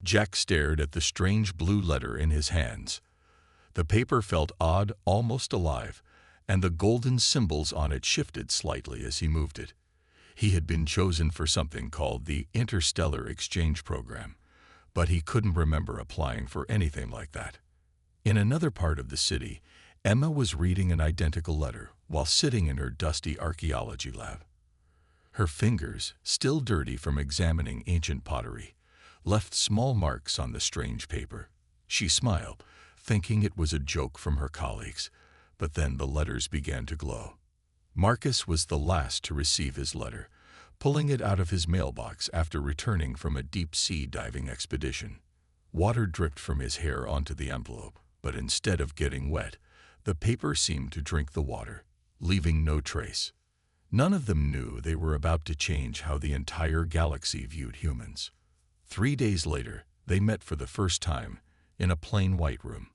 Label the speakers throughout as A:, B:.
A: Jack stared at the strange blue letter in his hands. The paper felt odd, almost alive, and the golden symbols on it shifted slightly as he moved it. He had been chosen for something called the Interstellar Exchange Program, but he couldn't remember applying for anything like that. In another part of the city, Emma was reading an identical letter while sitting in her dusty archaeology lab. Her fingers, still dirty from examining ancient pottery, left small marks on the strange paper. She smiled, thinking it was a joke from her colleagues, but then the letters began to glow. Marcus was the last to receive his letter, pulling it out of his mailbox after returning from a deep-sea diving expedition. Water dripped from his hair onto the envelope, but instead of getting wet, the paper seemed to drink the water, leaving no trace. None of them knew they were about to change how the entire galaxy viewed humans. 3 days later, they met for the first time in a plain white room.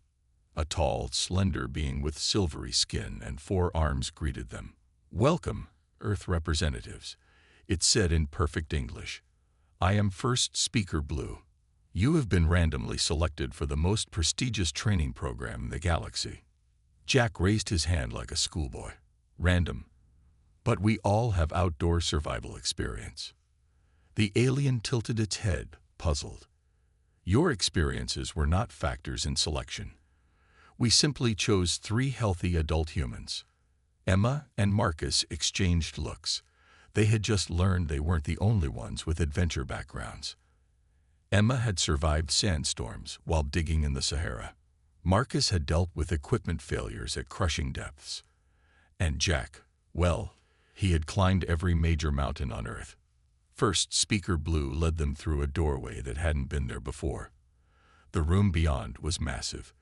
A: A tall, slender being with silvery skin and 4 arms greeted them. "Welcome, Earth representatives," it said in perfect English. "I am First Speaker Blue. You have been randomly selected for the most prestigious training program in the galaxy." Jack raised his hand like a schoolboy. "Random. But we all have outdoor survival experience." The alien tilted its head, puzzled. "Your experiences were not factors in selection. We simply chose 3 healthy adult humans." Emma and Marcus exchanged looks. They had just learned they weren't the only ones with adventure backgrounds. Emma had survived sandstorms while digging in the Sahara. Marcus had dealt with equipment failures at crushing depths. And Jack, well, he had climbed every major mountain on Earth. First Speaker Blue led them through a doorway that hadn't been there before. The room beyond was massive,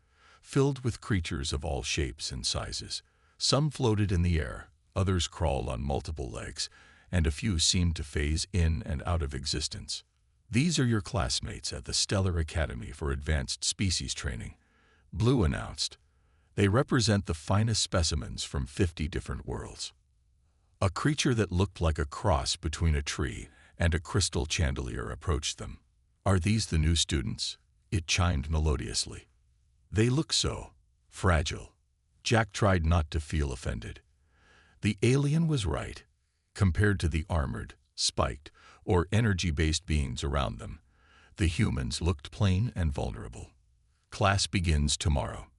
A: filled with creatures of all shapes and sizes. Some floated in the air, others crawled on multiple legs, and a few seemed to phase in and out of existence. "These are your classmates at the Stellar Academy for Advanced Species Training," Blue announced. "They represent the finest specimens from 50 different worlds." A creature that looked like a cross between a tree and a crystal chandelier approached them. "Are these the new students?" it chimed melodiously. "They look so fragile." Jack tried not to feel offended. The alien was right. Compared to the armored, spiked, or energy-based beings around them, the humans looked plain and vulnerable. "Class begins tomorrow,"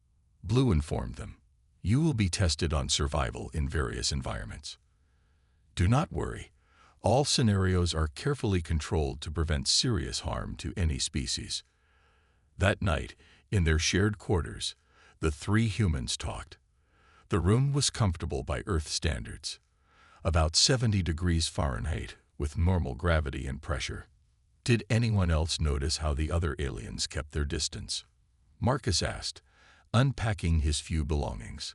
A: Blue informed them. "You will be tested on survival in various environments. Do not worry. All scenarios are carefully controlled to prevent serious harm to any species." That night, in their shared quarters, the 3 humans talked. The room was comfortable by Earth standards, about 70 degrees Fahrenheit, with normal gravity and pressure. Did anyone else notice how the other aliens kept their distance? Marcus asked, unpacking his few belongings.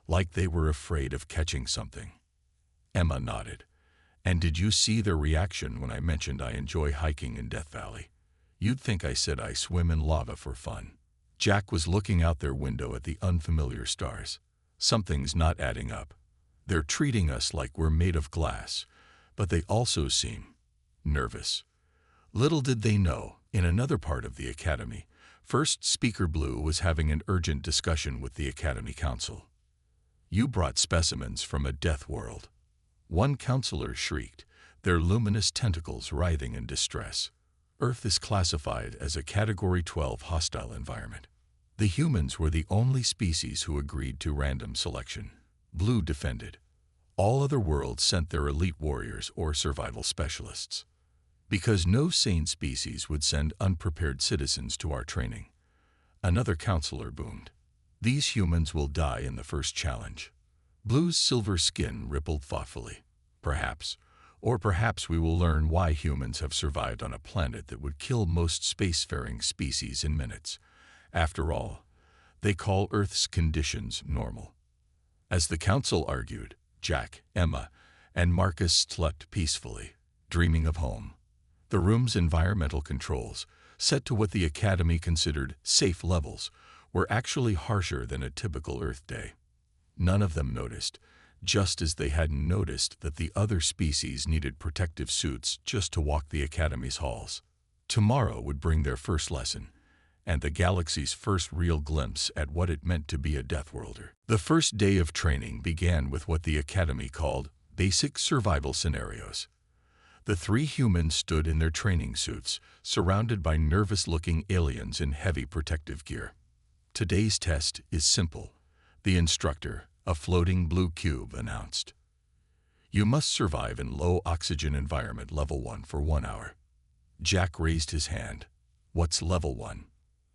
A: "Like they were afraid of catching something." Emma nodded. "And did you see their reaction when I mentioned I enjoy hiking in Death Valley? You'd think I said I swim in lava for fun." Jack was looking out their window at the unfamiliar stars. "Something's not adding up. They're treating us like we're made of glass, but they also seem nervous." Little did they know, in another part of the academy, First Speaker Blue was having an urgent discussion with the Academy Council. "You brought specimens from a death world," one counselor shrieked, their luminous tentacles writhing in distress. "Earth is classified as a Category 12 hostile environment. The humans were the only species who agreed to random selection," Blue defended. "All other worlds sent their elite warriors or survival specialists. Because no sane species would send unprepared citizens to our training." Another counselor boomed. "These humans will die in the first challenge." Blue's silver skin rippled thoughtfully. "Perhaps. Or perhaps we will learn why humans have survived on a planet that would kill most spacefaring species in minutes. After all, they call Earth's conditions normal." As the council argued, Jack, Emma, and Marcus slept peacefully, dreaming of home. The room's environmental controls, set to what the Academy considered safe levels, were actually harsher than a typical Earth day. None of them noticed, just as they hadn't noticed that the other species needed protective suits just to walk the Academy's halls. Tomorrow would bring their first lesson, and the galaxy's first real glimpse at what it meant to be a Deathworlder. The first day of training began with what the Academy called basic survival scenarios. The three humans stood in their training suits, surrounded by nervous-looking aliens in heavy protective gear. Today's test is simple, the instructor, a floating blue cube, announced. You must survive in low oxygen environment level 1 for 1 hour. Jack raised his hand. What's level 1?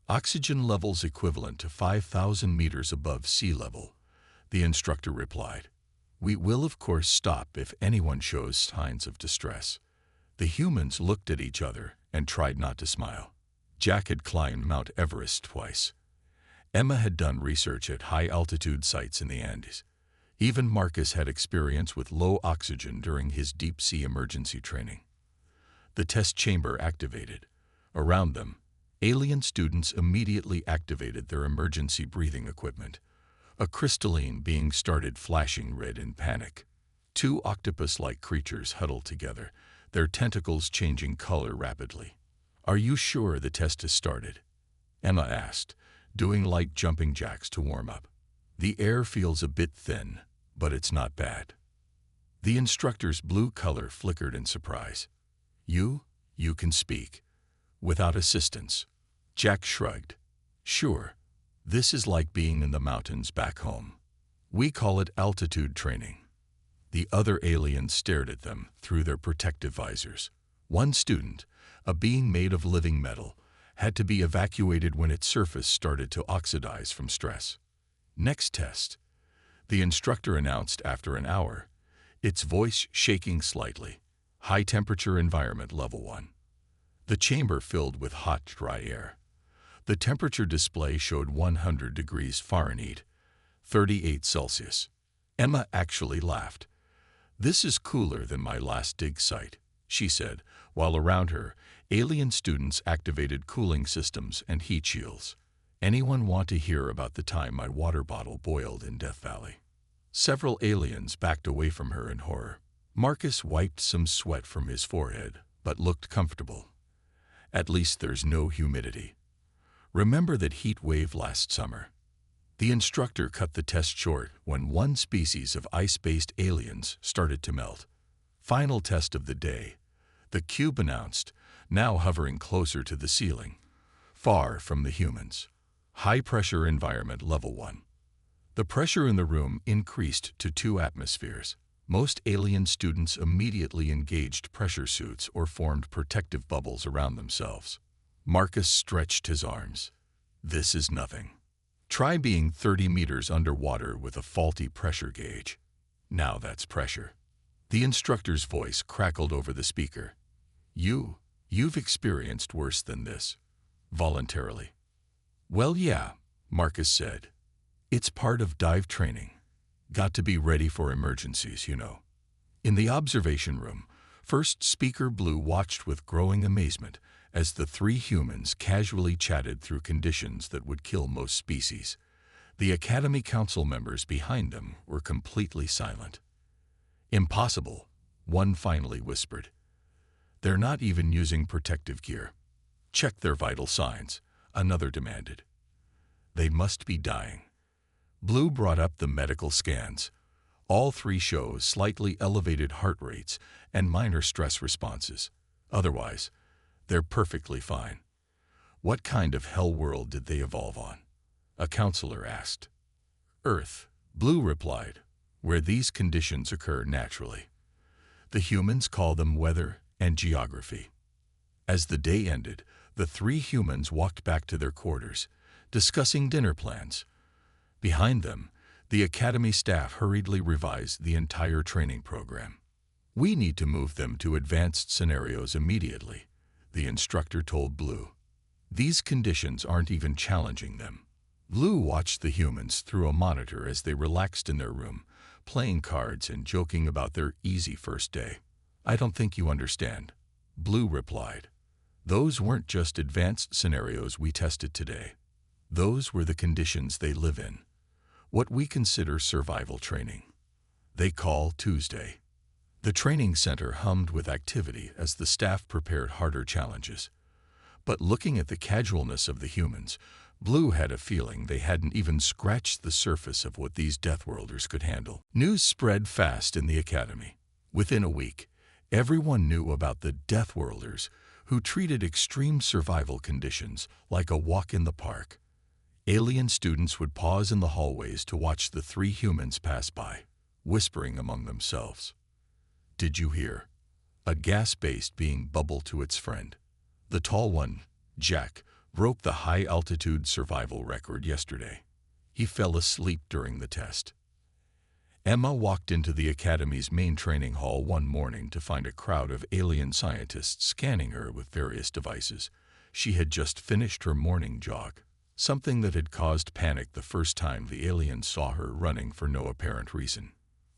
A: Oxygen levels equivalent to 5,000 meters above sea level, the instructor replied. We will of course stop if anyone shows signs of distress. The humans looked at each other and tried not to smile. Jack had climbed Mount Everest twice. Emma had done research at high-altitude sites in the Andes. Even Marcus had experience with low oxygen during his deep-sea emergency training. The test chamber activated. Around them, alien students immediately activated their emergency breathing equipment. A crystalline being started flashing red in panic. Two octopus-like creatures huddled together, their tentacles changing color rapidly. Are you sure the test has started? Emma asked, doing light jumping jacks to warm up. The air feels a bit thin, but it's not bad. The instructor's blue color flickered in surprise. You can speak. Without assistance. Jack shrugged. Sure, this is like being in the mountains back home. We call it altitude training. The other aliens stared at them through their protective visors. One student, a being made of living metal, had to be evacuated when its surface started to oxidize from stress. Next test, the instructor announced after an hour, its voice shaking slightly. High temperature environment level 1. The chamber filled with hot, dry air. The temperature display showed 100 degrees Fahrenheit, 38 Celsius. Emma actually laughed. This is cooler than my last dig site, she said, while around her, alien students activated cooling systems and heat shields. Anyone want to hear about the time my water bottle boiled in Death Valley? Several aliens backed away from her in horror. Marcus wiped some sweat from his forehead, but looked comfortable. At least there's no humidity. Remember that heat wave last summer? The instructor cut the test short when one species of ice-based aliens started to melt. Final test of the day, the cube announced, now hovering closer to the ceiling, far from the humans. High pressure environment level 1. The pressure in the room increased to 2 atmospheres. Most alien students immediately engaged pressure suits or formed protective bubbles around themselves. Marcus stretched his arms. This is nothing. Try being 30 meters underwater with a faulty pressure gauge. Now that's pressure. The instructor's voice crackled over the speaker. You've experienced worse than this. Voluntarily. Well, yeah, Marcus said. It's part of dive training. Got to be ready for emergencies, you know. In the observation room, First Speaker Blue watched with growing amazement as the three humans casually chatted through conditions that would kill most species. The Academy Council members behind them were completely silent. Impossible, one finally whispered. They're not even using protective gear. Check their vital signs, another demanded. They must be dying. Blue brought up the medical scans. All three show slightly elevated heart rates and minor stress responses. Otherwise, they're perfectly fine. What kind of hell world did they evolve on? A counselor asked. Earth, Blue replied, where these conditions occur naturally. The humans call them weather and geography. As the day ended, the three humans walked back to their quarters, discussing dinner plans. Behind them, the Academy staff hurriedly revised the entire training program. We need to move them to advanced scenarios immediately, the instructor told Blue. These conditions aren't even challenging them. Blue watched the humans through a monitor as they relaxed in their room, playing cards and joking about their easy first day. I don't think you understand, Blue replied. Those weren't just advanced scenarios we tested today. Those were the conditions they live in. What we consider survival training. They call Tuesday. The training center hummed with activity as the staff prepared harder challenges. But looking at the casualness of the humans, Blue had a feeling they hadn't even scratched the surface of what these Deathworlders could handle. News spread fast in the academy. Within a week, everyone knew about the Deathworlders, who treated extreme survival conditions like a walk in the park. Alien students would pause in the hallways to watch the three humans pass by, whispering among themselves. "Did you hear? A gas-based being bubbled to its friend. The tall one, Jack, broke the high-altitude survival record yesterday. He fell asleep during the test." Emma walked into the Academy's main training hall one morning to find a crowd of alien scientists scanning her with various devices. She had just finished her morning jog, something that had caused panic the first time the aliens saw her running for no apparent reason.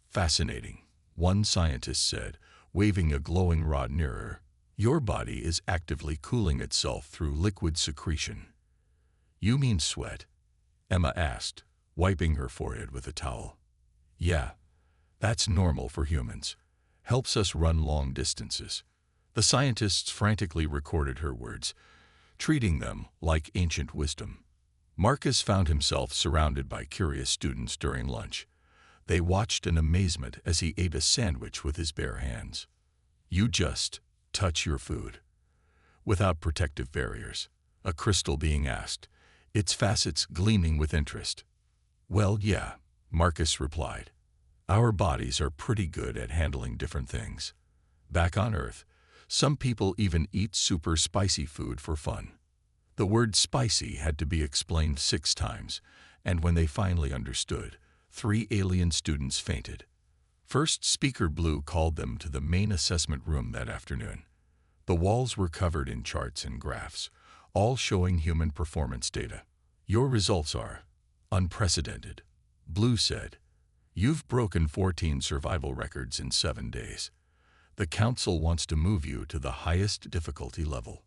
A: "Fascinating," one scientist said, waving a glowing rod near her. "Your body is actively cooling itself through liquid secretion." "You mean sweat?" Emma asked, wiping her forehead with a towel. "Yeah, that's normal for humans. Helps us run long distances." The scientists frantically recorded her words, treating them like ancient wisdom. Marcus found himself surrounded by curious students during lunch. They watched in amazement as he ate a sandwich with his bare hands. "You just touch your food without protective barriers?" a crystal being asked, its facets gleaming with interest. "Well, yeah," Marcus replied. "Our bodies are pretty good at handling different things. Back on Earth, some people even eat super spicy food for fun." The word spicy had to be explained 6 times, and when they finally understood, 3 alien students fainted. First Speaker Blue called them to the main assessment room that afternoon. The walls were covered in charts and graphs, all showing human performance data. "Your results are unprecedented," Blue said. "You've broken 14 survival records in 7 days. The council wants to move you to the highest difficulty level."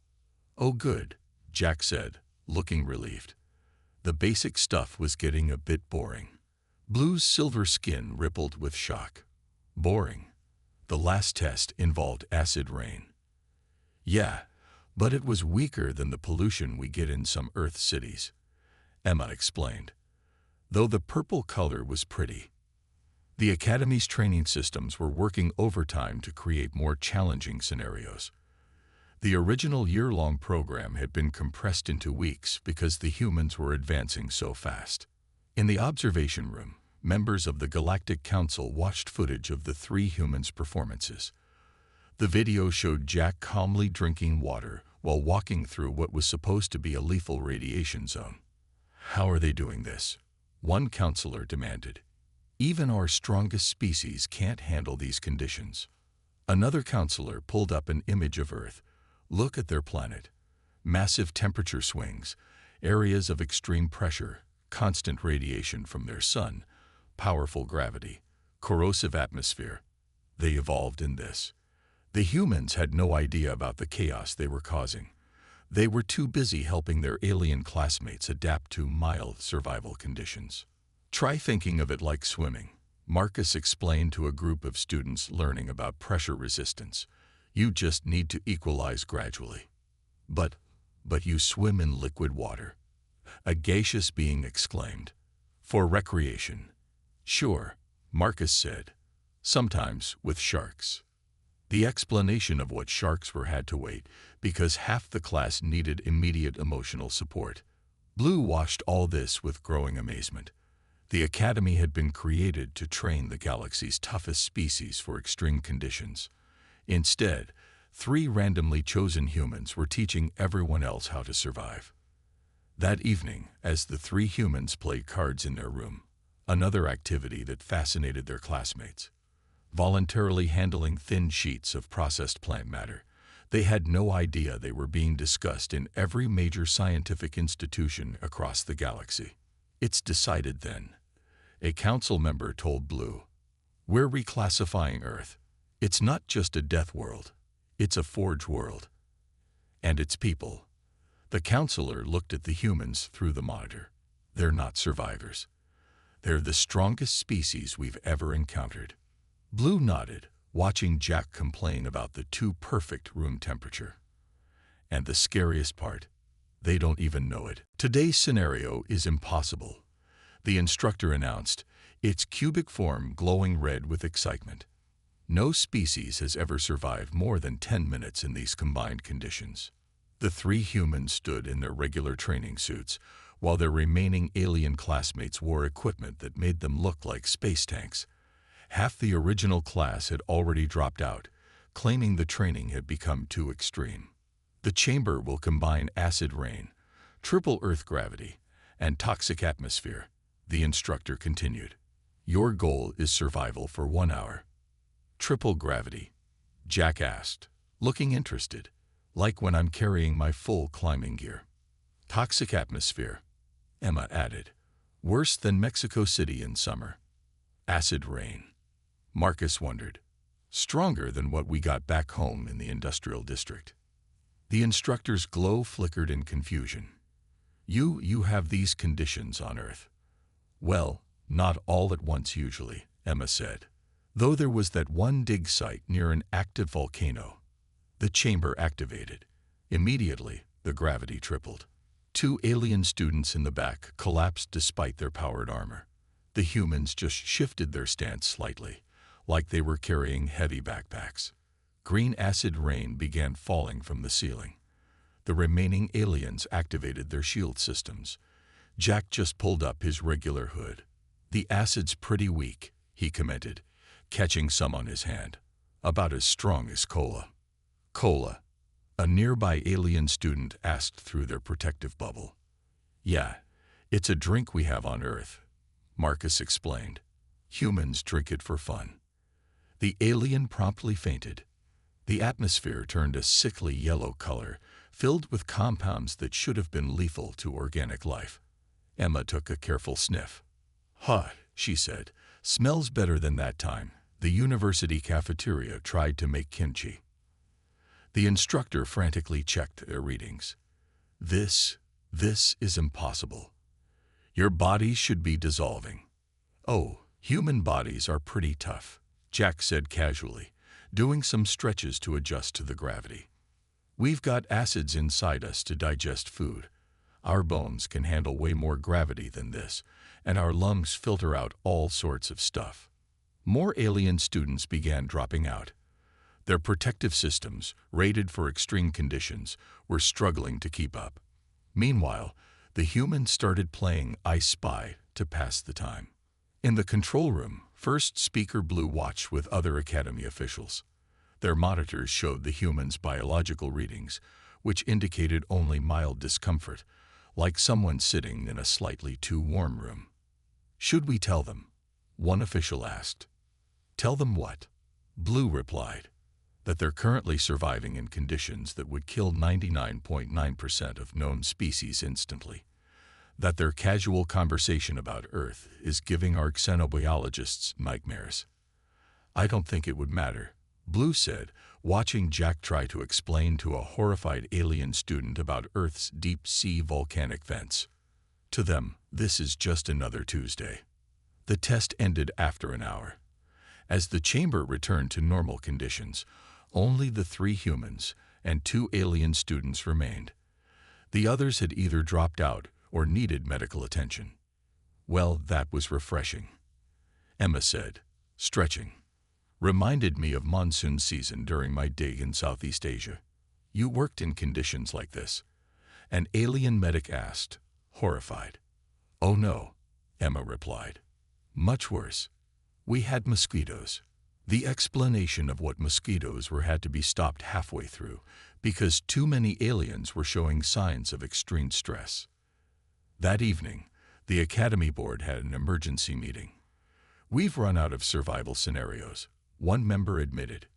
A: "Oh good," Jack said, looking relieved. The basic stuff was getting a bit boring. Blue's silver skin rippled with shock. "Boring? The last test involved acid rain." "Yeah, but it was weaker than the pollution we get in some Earth cities," Emma explained, though the purple color was pretty. The Academy's training systems were working overtime to create more challenging scenarios. The original year-long program had been compressed into weeks because the humans were advancing so fast. In the observation room, members of the Galactic Council watched footage of the 3 humans' performances. The video showed Jack calmly drinking water while walking through what was supposed to be a lethal radiation zone. "How are they doing this?" one counselor demanded. "Even our strongest species can't handle these conditions." Another counselor pulled up an image of Earth. "Look at their planet. Massive temperature swings, areas of extreme pressure, constant radiation from their sun, powerful gravity, corrosive atmosphere. They evolved in this." The humans had no idea about the chaos they were causing. They were too busy helping their alien classmates adapt to mild survival conditions. "Try thinking of it like swimming," Marcus explained to a group of students learning about pressure resistance. "You just need to equalize gradually." But you swim in liquid water," a gaseous being exclaimed. "For recreation." "Sure," Marcus said. "Sometimes with sharks." The explanation of what sharks were had to wait, because half the class needed immediate emotional support. Blue watched all this with growing amazement. The Academy had been created to train the galaxy's toughest species for extreme conditions. Instead, 3 randomly chosen humans were teaching everyone else how to survive. That evening, as the 3 humans played cards in their room, another activity that fascinated their classmates, voluntarily handling thin sheets of processed plant matter, they had no idea they were being discussed in every major scientific institution across the galaxy. "It's decided then," a council member told Blue. "We're reclassifying Earth. It's not just a death world, it's a forge world. And its people." The counselor looked at the humans through the monitor. "They're not survivors. They're the strongest species we've ever encountered." Blue nodded, watching Jack complain about the too perfect room temperature. And the scariest part, they don't even know it. Today's scenario is impossible, the instructor announced, its cubic form glowing red with excitement. No species has ever survived more than 10 minutes in these combined conditions. The three humans stood in their regular training suits, while their remaining alien classmates wore equipment that made them look like space tanks. Half the original class had already dropped out, claiming the training had become too extreme. The chamber will combine acid rain, triple Earth gravity, and toxic atmosphere, the instructor continued. Your goal is survival for 1 hour. Triple gravity? Jack asked, looking interested, like when I'm carrying my full climbing gear. Toxic atmosphere, Emma added, worse than Mexico City in summer. Acid rain, Marcus wondered, stronger than what we got back home in the industrial district. The instructor's glow flickered in confusion. You have these conditions on Earth. Well, not all at once usually, Emma said. Though there was that one dig site near an active volcano. The chamber activated. Immediately, the gravity tripled. 2 alien students in the back collapsed despite their powered armor. The humans just shifted their stance slightly, like they were carrying heavy backpacks. Green acid rain began falling from the ceiling. The remaining aliens activated their shield systems. Jack just pulled up his regular hood. The acid's pretty weak, he commented, catching some on his hand. About as strong as cola. Cola? A nearby alien student asked through their protective bubble. Yeah, it's a drink we have on Earth, Marcus explained. Humans drink it for fun. The alien promptly fainted. The atmosphere turned a sickly yellow color, filled with compounds that should have been lethal to organic life. Emma took a careful sniff. Hot, she said. Smells better than that time. The university cafeteria tried to make kimchi. The instructor frantically checked their readings. This is impossible. Your bodies should be dissolving. Oh, human bodies are pretty tough, Jack said casually, doing some stretches to adjust to the gravity. We've got acids inside us to digest food. Our bones can handle way more gravity than this, and our lungs filter out all sorts of stuff. More alien students began dropping out. Their protective systems, rated for extreme conditions, were struggling to keep up. Meanwhile, the humans started playing I Spy to pass the time. In the control room, First Speaker Blue watched with other Academy officials. Their monitors showed the humans' biological readings, which indicated only mild discomfort, like someone sitting in a slightly too warm room. Should we tell them? One official asked. Tell them what? Blue replied. That they're currently surviving in conditions that would kill 99.9% of known species instantly. That their casual conversation about Earth is giving our xenobiologists nightmares. I don't think it would matter, Blue said, watching Jack try to explain to a horrified alien student about Earth's deep-sea volcanic vents. To them, this is just another Tuesday. The test ended after an hour. As the chamber returned to normal conditions, only the 3 humans and 2 alien students remained. The others had either dropped out or needed medical attention. Well, that was refreshing, Emma said, stretching. Reminded me of monsoon season during my dig in Southeast Asia. You worked in conditions like this? An alien medic asked, horrified. Oh no, Emma replied. Much worse. We had mosquitoes. The explanation of what mosquitoes were had to be stopped halfway through because too many aliens were showing signs of extreme stress. That evening, the Academy Board had an emergency meeting. We've run out of survival scenarios, one member admitted.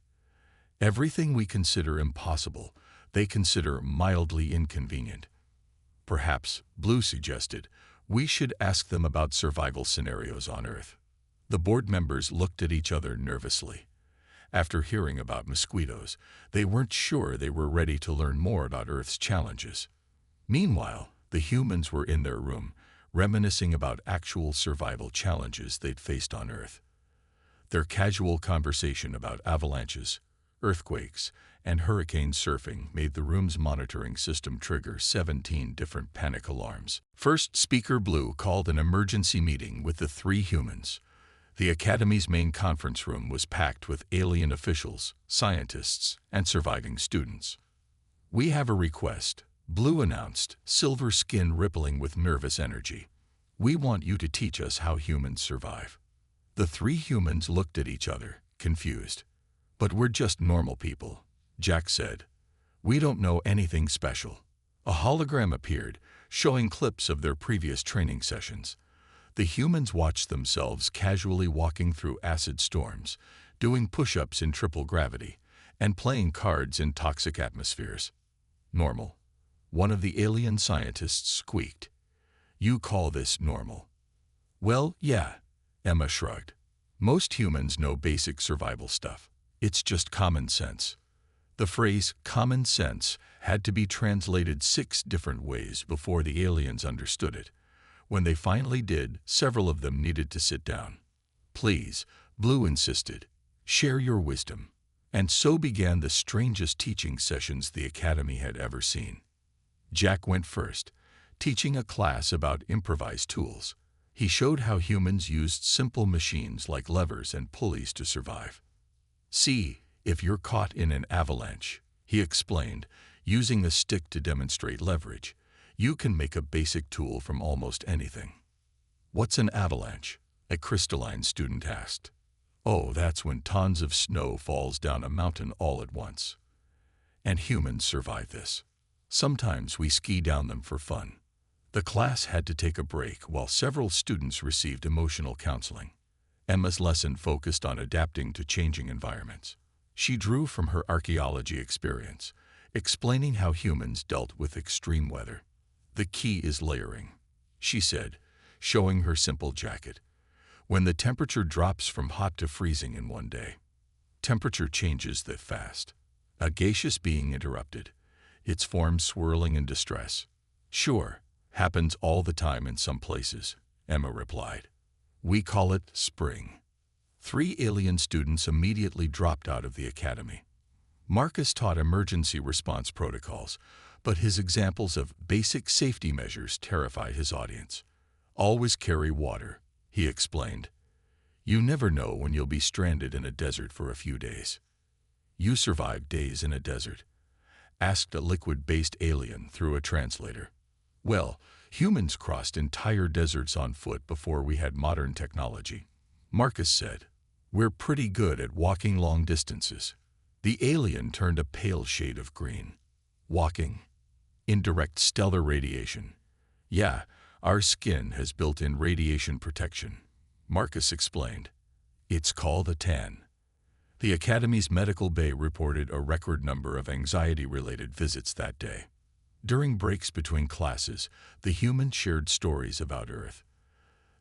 A: Everything we consider impossible, they consider mildly inconvenient. Perhaps, Blue suggested, we should ask them about survival scenarios on Earth. The board members looked at each other nervously. After hearing about mosquitoes, they weren't sure they were ready to learn more about Earth's challenges. Meanwhile, the humans were in their room, reminiscing about actual survival challenges they'd faced on Earth. Their casual conversation about avalanches, earthquakes, and hurricane surfing made the room's monitoring system trigger 17 different panic alarms. First, Speaker Blue called an emergency meeting with the 3 humans. The Academy's main conference room was packed with alien officials, scientists, and surviving students. "We have a request," Blue announced, silver skin rippling with nervous energy. "We want you to teach us how humans survive." The 3 humans looked at each other, confused. "But we're just normal people," Jack said. "We don't know anything special." A hologram appeared, showing clips of their previous training sessions. The humans watched themselves casually walking through acid storms, doing push-ups in triple gravity, and playing cards in toxic atmospheres. "Normal," one of the alien scientists squeaked. "You call this normal?" "Well, yeah," Emma shrugged. "Most humans know basic survival stuff. It's just common sense." The phrase common sense had to be translated 6 different ways before the aliens understood it. When they finally did, several of them needed to sit down. "Please," Blue insisted, "share your wisdom." And so began the strangest teaching sessions the Academy had ever seen. Jack went first, teaching a class about improvised tools. He showed how humans used simple machines like levers and pulleys to survive. "See, if you're caught in an avalanche," he explained, using a stick to demonstrate leverage, "you can make a basic tool from almost anything." "What's an avalanche?" a crystalline student asked. "Oh, that's when tons of snow falls down a mountain all at once. And humans survive this. Sometimes we ski down them for fun." The class had to take a break while several students received emotional counseling. Emma's lesson focused on adapting to changing environments. She drew from her archaeology experience, explaining how humans dealt with extreme weather. "The key is layering," she said, showing her simple jacket. "When the temperature drops from hot to freezing in one day, temperature changes that fast." A gaseous being interrupted, its form swirling in distress. "Sure, happens all the time in some places," Emma replied. "We call it spring." 3 alien students immediately dropped out of the academy. Marcus taught emergency response protocols, but his examples of basic safety measures terrified his audience. "Always carry water," he explained. "You never know when you'll be stranded in a desert for a few days." "You survived days in a desert?" asked a liquid-based alien through a translator. "Well, humans crossed entire deserts on foot before we had modern technology," Marcus said. "We're pretty good at walking long distances." The alien turned a pale shade of green. "Walking? In direct stellar radiation." "Yeah, our skin has built-in radiation protection," Marcus explained. "It's called a tan." The Academy's medical bay reported a record number of anxiety-related visits that day. During breaks between classes, the humans shared stories about Earth.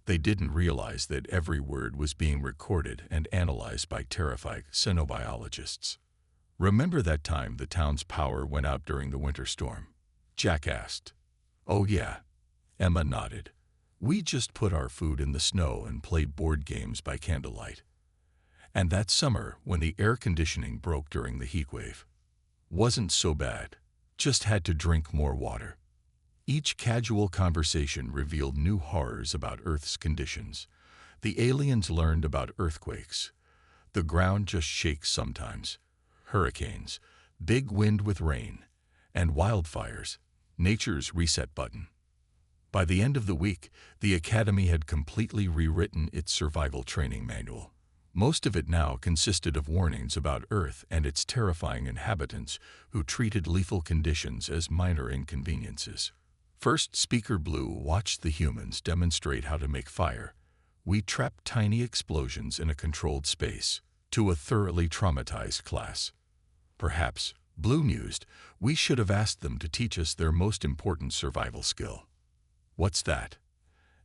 A: They didn't realize that every word was being recorded and analyzed by terrified xenobiologists. "Remember that time the town's power went out during the winter storm?" Jack asked. "Oh yeah," Emma nodded. "We just put our food in the snow and played board games by candlelight. And that summer when the air conditioning broke during the heat wave. Wasn't so bad. Just had to drink more water." Each casual conversation revealed new horrors about Earth's conditions. The aliens learned about earthquakes. The ground just shakes sometimes. Hurricanes, big wind with rain, and wildfires, nature's reset button. By the end of the week, the Academy had completely rewritten its survival training manual. Most of it now consisted of warnings about Earth and its terrifying inhabitants who treated lethal conditions as minor inconveniences. First, Speaker Blue watched the humans demonstrate how to make fire. "We trapped tiny explosions in a controlled space," to a thoroughly traumatized class. Perhaps, Blue mused, we should have asked them to teach us their most important survival skill. "What's that?"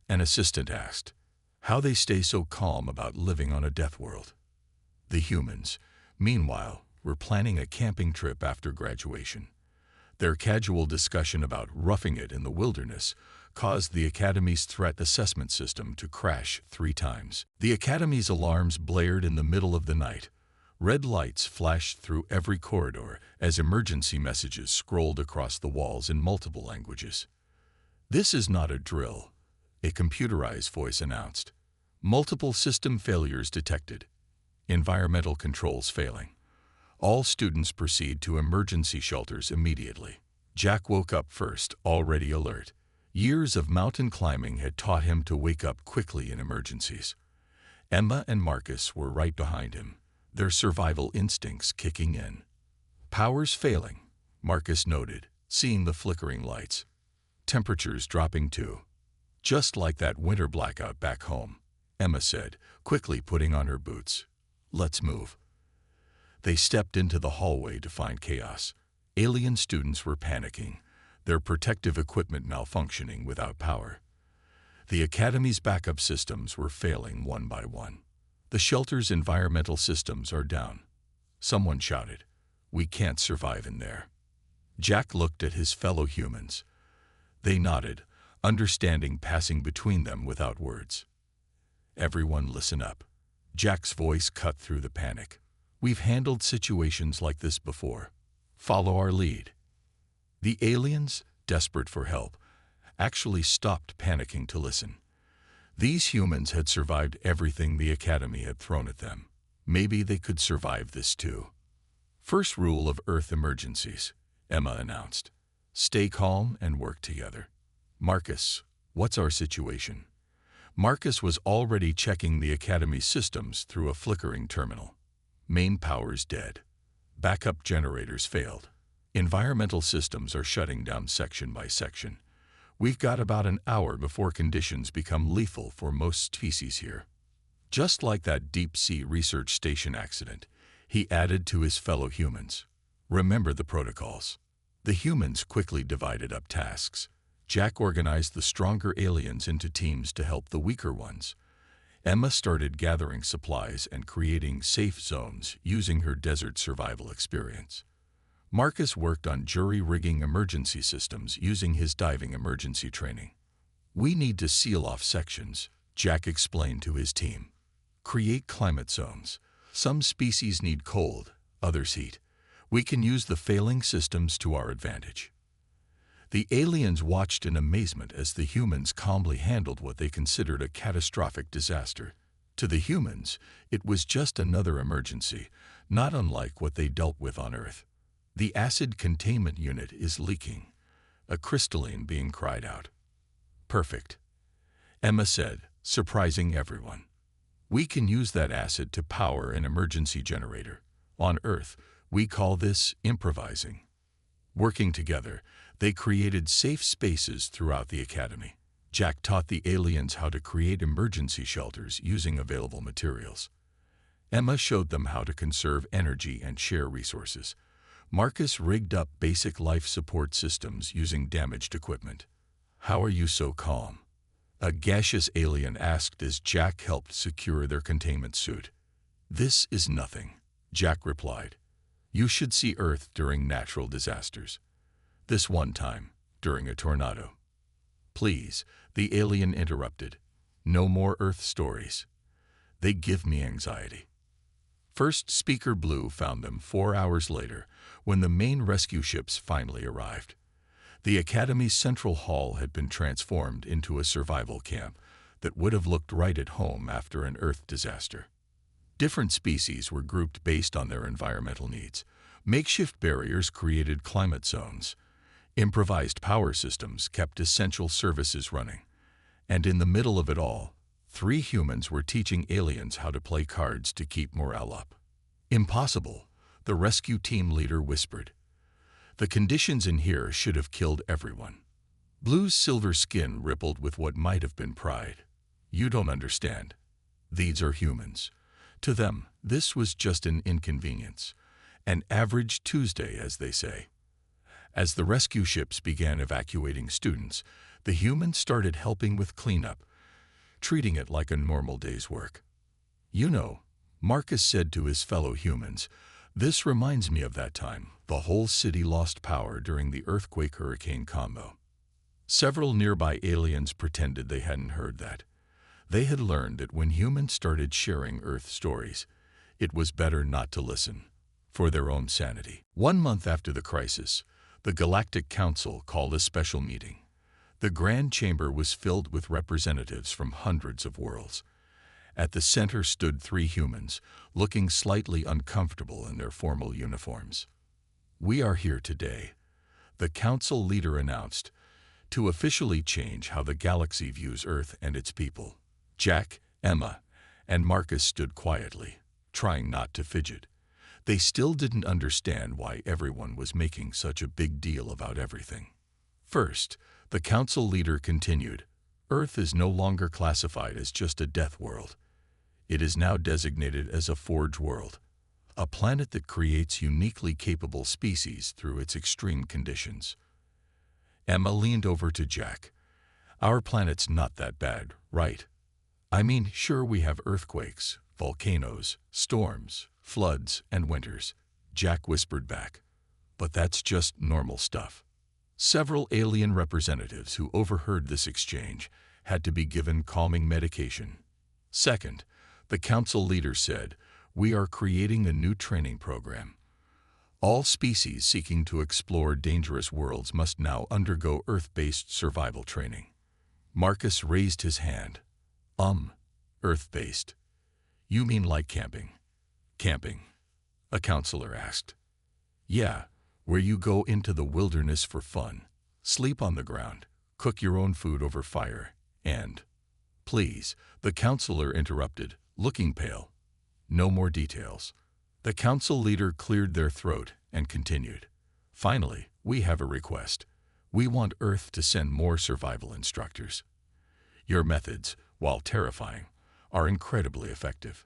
A: an assistant asked. "How they stay so calm about living on a death world." The humans, meanwhile, were planning a camping trip after graduation. Their casual discussion about roughing it in the wilderness caused the Academy's threat assessment system to crash 3 times. The Academy's alarms blared in the middle of the night, Red lights flashed through every corridor as emergency messages scrolled across the walls in multiple languages. "This is not a drill," a computerized voice announced. "Multiple system failures detected. Environmental controls failing. All students proceed to emergency shelters immediately." Jack woke up first, already alert. Years of mountain climbing had taught him to wake up quickly in emergencies. Emma and Marcus were right behind him, their survival instincts kicking in. "Power's failing," Marcus noted, seeing the flickering lights. "Temperatures dropping too. Just like that winter blackout back home," Emma said, quickly putting on her boots. "Let's move." They stepped into the hallway to find chaos. Alien students were panicking, their protective equipment malfunctioning without power. The Academy's backup systems were failing one by one. "The shelter's environmental systems are down," someone shouted. "We can't survive in there." Jack looked at his fellow humans. They nodded, understanding passing between them without words. "Everyone listen up." Jack's voice cut through the panic. "We've handled situations like this before. Follow our lead." The aliens, desperate for help, actually stopped panicking to listen. These humans had survived everything the Academy had thrown at them. Maybe they could survive this too. "First rule of Earth emergencies," Emma announced. "Stay calm and work together." "Marcus, what's our situation?" Marcus was already checking the Academy's systems through a flickering terminal. "Main power's dead. Backup generators failed. Environmental systems are shutting down section by section. We've got about an hour before conditions become lethal for most species here." Just like that deep-sea research station accident, he added to his fellow humans. "Remember the protocols." The humans quickly divided up tasks. Jack organized the stronger aliens into teams to help the weaker ones. Emma started gathering supplies and creating safe zones using her desert survival experience. Marcus worked on jury-rigging emergency systems using his diving emergency training. "We need to seal off sections," Jack explained to his team. "Create climate zones. Some species need cold, others heat. We can use the failing systems to our advantage." The aliens watched in amazement as the humans calmly handled what they considered a catastrophic disaster. To the humans, it was just another emergency, not unlike what they dealt with on Earth. "The acid containment unit is leaking," a crystalline being cried out. "Perfect," Emma said, surprising everyone. "We can use that acid to power an emergency generator. On Earth, we call this improvising." Working together, they created safe spaces throughout the Academy. Jack taught the aliens how to create emergency shelters using available materials. Emma showed them how to conserve energy and share resources. Marcus rigged up basic life support systems using damaged equipment. "How are you so calm?" a gaseous alien asked as Jack helped secure their containment suit. "This is nothing," Jack replied. "You should see Earth during natural disasters. This one time, during a tornado." "Please," the alien interrupted. "No more Earth stories. They give me anxiety." First Speaker Blue found them 4 hours later, when the main rescue ships finally arrived. The Academy's central hall had been transformed into a survival camp that would have looked right at home after an Earth disaster. Different species were grouped based on their environmental needs. Makeshift barriers created climate zones. Improvised power systems kept essential services running. And in the middle of it all, 3 humans were teaching aliens how to play cards to keep morale up. "Impossible," the rescue team leader whispered. "The conditions in here should have killed everyone." Blue's silver skin rippled with what might have been pride. "You don't understand. These are humans. To them, this was just an inconvenience. An average Tuesday, as they say." As the rescue ships began evacuating students, the humans started helping with cleanup, treating it like a normal day's work. "You know," Marcus said to his fellow humans, "this reminds me of that time the whole city lost power during the earthquake-hurricane combo." Several nearby aliens pretended they hadn't heard that. They had learned that when humans started sharing Earth stories, It was better not to listen, for their own sanity. 1 month after the crisis, the Galactic Council called a special meeting. The Grand Chamber was filled with representatives from hundreds of worlds. At the center stood 3 humans, looking slightly uncomfortable in their formal uniforms. "We are here today," the council leader announced, "to officially change how the galaxy views Earth and its people." Jack, Emma, and Marcus stood quietly, trying not to fidget. They still didn't understand why everyone was making such a big deal about everything. First, the council leader continued, "Earth is no longer classified as just a death world. It is now designated as a forge world, a planet that creates uniquely capable species through its extreme conditions." Emma leaned over to Jack. "Our planet's not that bad, right? I mean, sure, we have earthquakes, volcanoes, storms, floods, and winters," Jack whispered back. "But that's just normal stuff." Several alien representatives who overheard this exchange had to be given calming medication. Second, the council leader said, "We are creating a new training program. All species seeking to explore dangerous worlds must now undergo Earth-based survival training." Marcus raised his hand. Earth-based. You mean like camping?" "Camping?" a counselor asked. "Yeah, where you go into the wilderness for fun, sleep on the ground, cook your own food over fire, and—" "Please," the counselor interrupted, looking pale. "No more details." The council leader cleared their throat and continued. "Finally, we have a request. We want Earth to send more survival instructors. Your methods, while terrifying, are incredibly effective."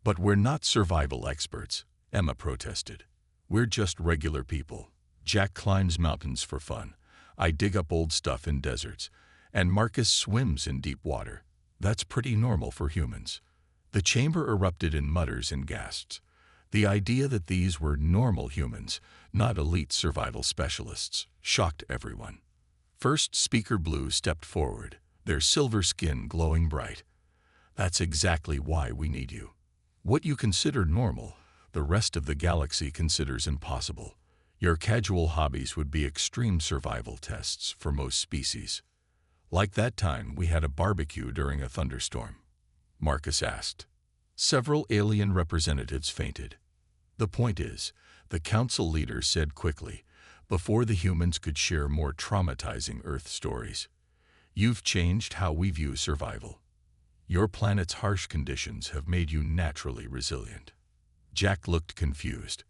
A: "But we're not survival experts," Emma protested. "We're just regular people. Jack climbs mountains for fun. I dig up old stuff in deserts. And Marcus swims in deep water. That's pretty normal for humans." The chamber erupted in mutters and gasps. The idea that these were normal humans, not elite survival specialists, shocked everyone. First Speaker Blue stepped forward, their silver skin glowing bright. "That's exactly why we need you. What you consider normal, the rest of the galaxy considers impossible. Your casual hobbies would be extreme survival tests for most species." "Like that time we had a barbecue during a thunderstorm?" Marcus asked. Several alien representatives fainted. "The point is," the council leader said quickly, before the humans could share more traumatizing Earth stories, "you've changed how we view survival. Your planet's harsh conditions have made you naturally resilient." Jack looked confused.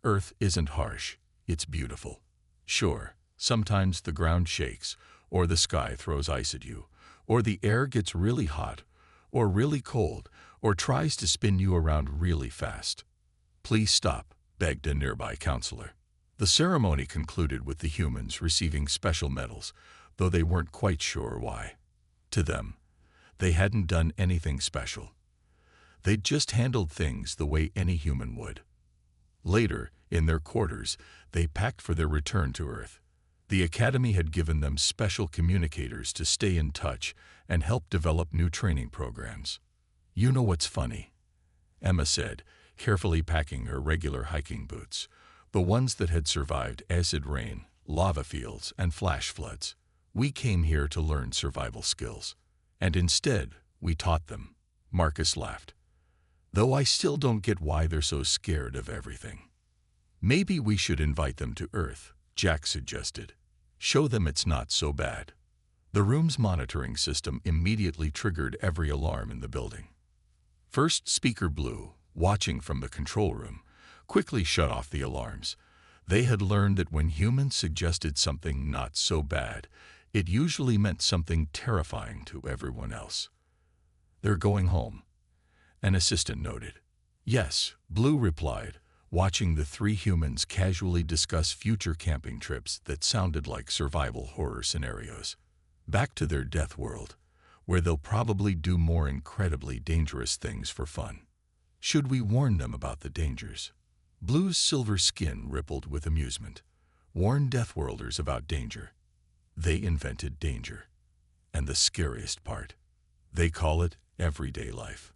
A: "Earth isn't harsh, it's beautiful. Sure, sometimes the ground shakes, or the sky throws ice at you, or the air gets really hot, or really cold, or tries to spin you around really fast." "Please stop," begged a nearby counselor. The ceremony concluded with the humans receiving special medals, though they weren't quite sure why. To them, they hadn't done anything special. They'd just handled things the way any human would. Later, in their quarters, they packed for their return to Earth. The Academy had given them special communicators to stay in touch and help develop new training programs. "You know what's funny?" Emma said, carefully packing her regular hiking boots, the ones that had survived acid rain, lava fields, and flash floods. "We came here to learn survival skills. And instead, we taught them." Marcus laughed. "Though I still don't get why they're so scared of everything." "Maybe we should invite them to Earth," Jack suggested. "Show them it's not so bad." The room's monitoring system immediately triggered every alarm in the building. First Speaker Blue, watching from the control room, quickly shut off the alarms. They had learned that when humans suggested something not so bad, it usually meant something terrifying to everyone else. "They're going home," an assistant noted. "Yes," Blue replied, watching the 3 humans casually discuss future camping trips that sounded like survival horror scenarios. "Back to their death world, where they'll probably do more incredibly dangerous things for fun." "Should we warn them about the dangers?" Blue's silver skin rippled with amusement. "Warn Deathworlders about danger. They invented danger. And the scariest part, they call it everyday life."